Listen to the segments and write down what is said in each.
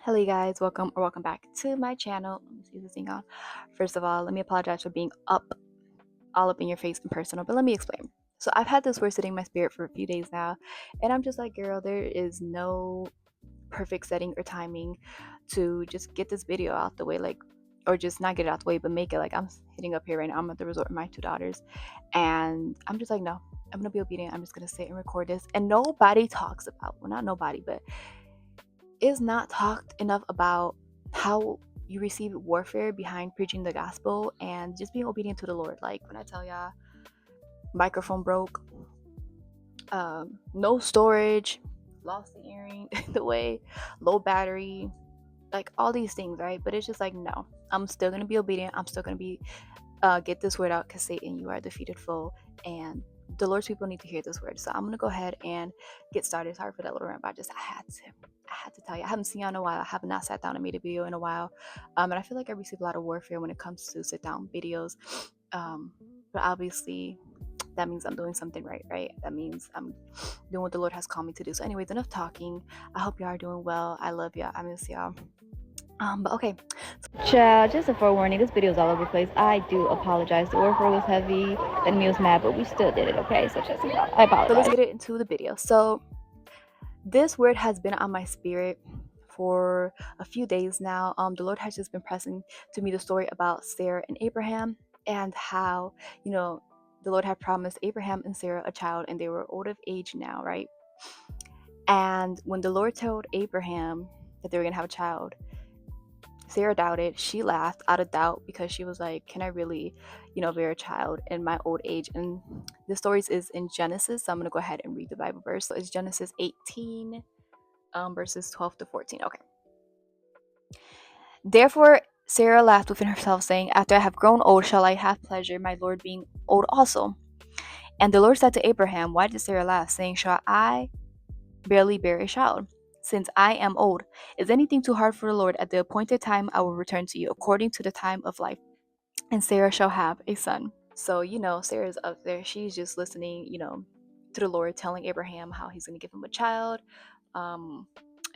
Hello you guys, welcome back to my channel. Let me see this thing on. First of all, let me apologize for being all up in your face and personal, but let me explain. So I've had this word sitting in my spirit for a few days now, and I'm just like, girl, there is no perfect setting or timing to just get this video out the way, or just not get it out the way, but make it like I'm hitting up here right now. I'm at the resort with my two daughters, and I'm just like, no, I'm gonna be obedient. I'm just gonna sit and record this. And nobody talks about, well, not nobody, but is not talked enough about how you receive warfare behind preaching the gospel and just being obedient to the Lord. Like when I tell y'all, microphone broke, no storage, lost the earring, the way, low battery, like all these things, right? But it's just like, no, I'm still gonna be obedient. I'm still gonna be get this word out, because Satan, you are a defeated foe, and the Lord's people need to hear this word. So I'm gonna go ahead and get started. Sorry for that little rant, but I had to tell you, I haven't seen y'all in a while. I have not sat down and made a video in a while, and I feel like I receive a lot of warfare when it comes to sit down videos, but obviously that means I'm doing something right? That means I'm doing what the Lord has called me to do. So anyways, enough talking. I hope y'all are doing well. I love y'all. I miss y'all. But okay. Child, just a forewarning, this video is all over the place. I do apologize. The warfare was heavy, the enemy was mad, but we still did it, okay? So I apologize. So let's get into the video. So this word has been on my spirit for a few days now. The Lord has just been pressing to me the story about Sarah and Abraham, and how, the Lord had promised Abraham and Sarah a child, and they were old of age now, right? And when the Lord told Abraham that they were gonna have a child, Sarah doubted. She laughed out of doubt, because she was like, can I really, bear a child in my old age? And the stories is in Genesis, so I'm going to go ahead and read the Bible verse. So it's Genesis 18, verses 12 to 14. Okay. Therefore, Sarah laughed within herself, saying, after I have grown old, shall I have pleasure, my Lord being old also? And the Lord said to Abraham, why did Sarah laugh, saying, shall I barely bear a child, since I am old? Is anything too hard for the Lord? At the appointed time I will return to you, according to the time of life, and Sarah shall have a son. So, Sarah's up there. She's just listening, to the Lord telling Abraham how he's going to give him a child, and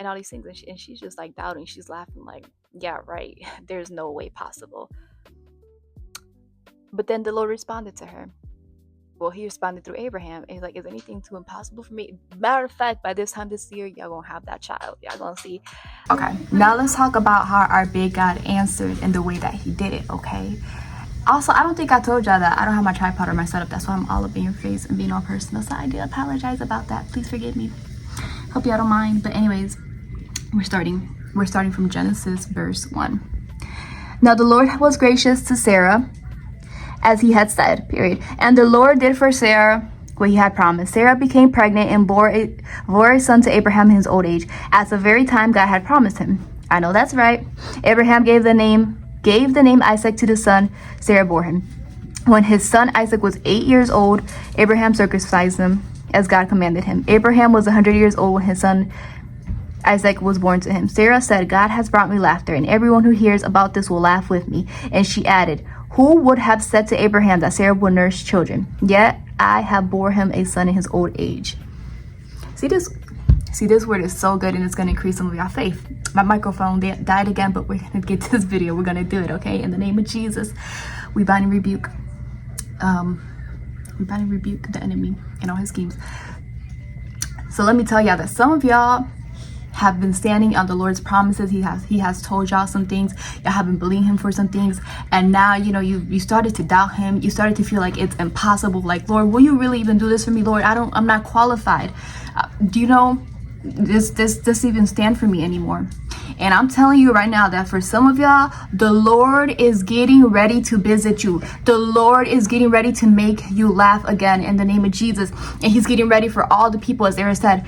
all these things. And she's just like doubting. She's laughing like, yeah, right. There's no way possible. But then the Lord responded to her. Well, he responded through Abraham, and he's like, is anything too impossible for me? Matter of fact, by this time this year, y'all gonna have that child. Y'all gonna see. Okay, now let's talk about how our big God answered and the way that he did it, okay? Also, I don't think I told y'all that I don't have my tripod or my setup. That's why I'm all up in your face and being all personal. So I do apologize about that. Please forgive me. Hope y'all don't mind. But anyways, we're starting from Genesis verse 1. Now the Lord was gracious to Sarah, as he had said, period. And the Lord did for Sarah what he had promised. Sarah became pregnant and bore a son to Abraham in his old age, at the very time God had promised him. I know that's right. Abraham gave the name Isaac to the son Sarah bore him. When his son Isaac was 8 years old, Abraham circumcised him as God commanded him. Abraham was 100 years old when his son Isaac was born to him. Sarah said, God has brought me laughter, and everyone who hears about this will laugh with me. And she added, who would have said to Abraham that Sarah would nurse children? Yet I have bore him a son in his old age. See, this word is so good, and it's going to increase some of your faith. My microphone died again, but we're going to get to this video. We're going to do it, okay? In the name of Jesus, we bind and rebuke the enemy and all his schemes. So let me tell y'all that some of y'all have been standing on the Lord's promises. He has told y'all some things. Y'all have been believing him for some things, and now you started to doubt him. You started to feel like it's impossible. Like, Lord, will you really even do this for me? Lord, I'm not qualified. Do you know this even stand for me anymore? And I'm telling you right now that for some of y'all, the Lord is getting ready to visit you. The Lord is getting ready to make you laugh again in the name of Jesus. And he's getting ready for all the people, as Sarah said.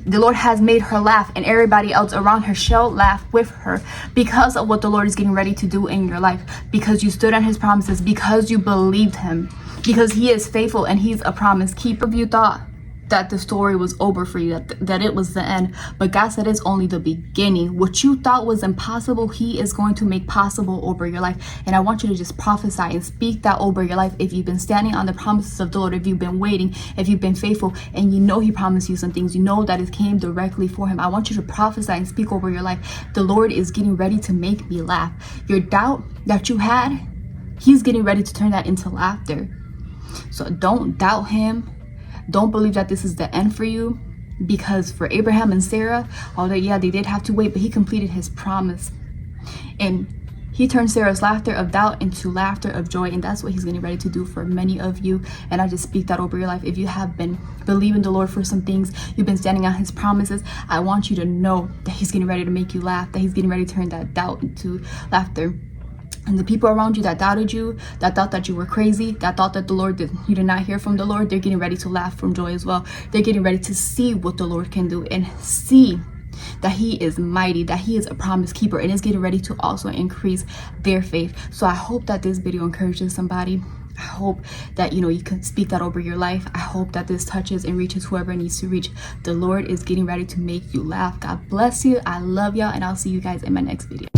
The Lord has made her laugh, and everybody else around her shall laugh with her, because of what the Lord is getting ready to do in your life, because you stood on his promises, because you believed him, because he is faithful and he's a promise keeper. You thought that the story was over for you, that it was the end. But God said it's only the beginning. What you thought was impossible, he is going to make possible over your life. And I want you to just prophesy and speak that over your life. If you've been standing on the promises of the Lord, if you've been waiting, if you've been faithful, and you know he promised you some things, you know that it came directly for him, I want you to prophesy and speak over your life. The Lord is getting ready to make me laugh. Your doubt that you had, he's getting ready to turn that into laughter. So don't doubt him. Don't believe that this is the end for you, because for Abraham and Sarah, although they did have to wait, but he completed his promise. And he turned Sarah's laughter of doubt into laughter of joy. And that's what he's getting ready to do for many of you. And I just speak that over your life. If you have been believing the Lord for some things, you've been standing on his promises, I want you to know that he's getting ready to make you laugh, that he's getting ready to turn that doubt into laughter. And the people around you that doubted you, that thought that you were crazy, that thought that you did not hear from the Lord, they're getting ready to laugh from joy as well. They're getting ready to see what the Lord can do and see that he is mighty, that he is a promise keeper, and is getting ready to also increase their faith. So I hope that this video encourages somebody. I hope that you can speak that over your life. I hope that this touches and reaches whoever it needs to reach. The Lord is getting ready to make you laugh. God bless you. I love y'all, and I'll see you guys in my next video.